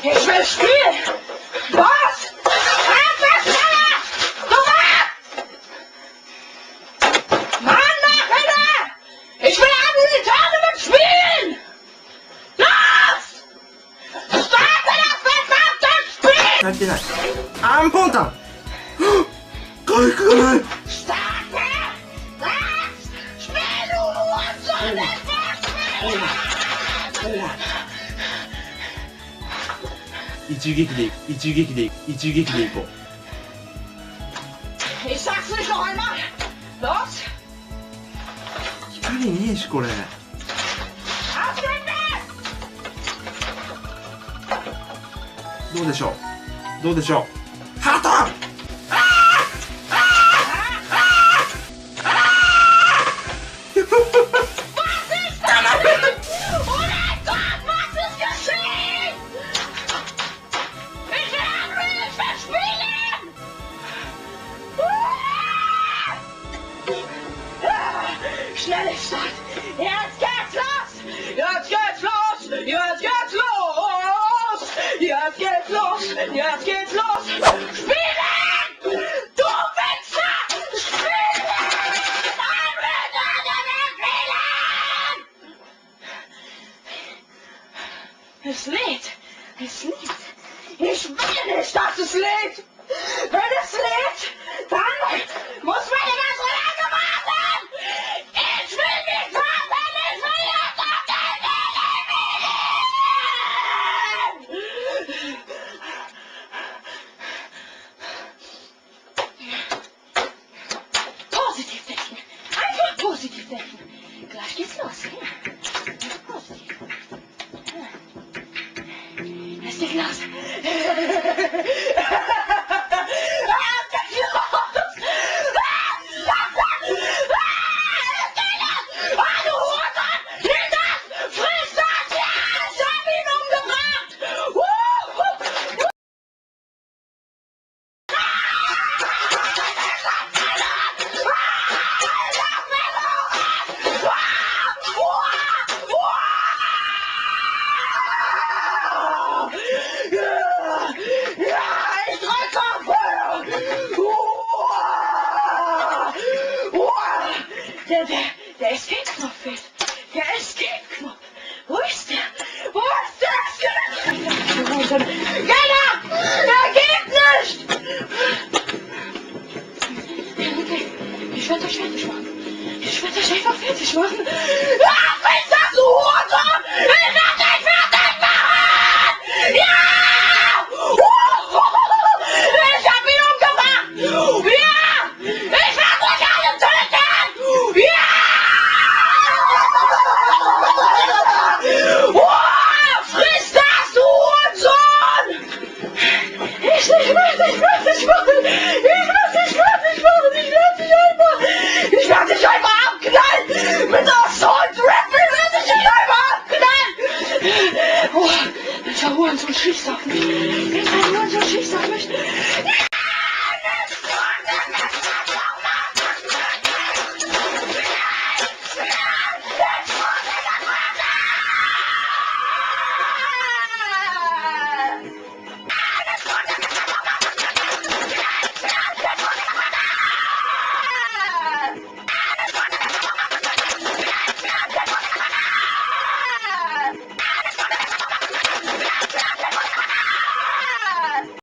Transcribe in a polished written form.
Ich will spielen! Was? Abwärtsschneller! Du warst! Mann, mach hinter! Ich will Ammunition mit spielen! Los! Starte das verdammte Spiel! 入ってない。アンポンタン回復がない。 Starte! Was? Spiel, du Hurensohn! Das 一撃でいこう。 Ich sag's nicht noch einmal! Los! 光ねえしこれ。 Auswende! どうでしょう。どうでしょう。ハート。Oh mein Gott, was ist geschehen? Ich will Hilfe spielen! Schnelle Stadt! Jetzt geht's los! Jetzt geht's los! Jetzt geht's los! Jetzt geht's los! Jetzt geht's los! Spielen! Du Wichser! Spielen! Ein Spielen! Es lädt! Es lädt! Ich will nicht, dass es lädt! Wenn es lädt, dann muss man immer so lange warten! Ich will nicht warten! Ich will jetzt auf den Positiv denken! Einfach positiv denken! Gleich geht's los, ja? Positiv. Es geht los! Der Escape-Knopf fehlt. Der Escape-Knopf. Wo ist der? Wo ist der Escape-Knopf? Gella! Der geht nicht! Okay, ich werde euch fertig machen. Ich werde euch einfach fertig machen. Ach, was ist das, du Hurensohn? Ich werde dich fertig machen! Ja! Ich hab ihn umgebracht! Ja! Ich werde euch alle töten! Ja! Friss das, du Hurensohn! Ich werde dich fertig machen! Ich werde dich einfach abknallen! Mit Assault Rifle werde ich dich einfach abknallen! Oh, welcher Hurensohn schießt auf mich? Welcher Hurensohn schießt auf mich?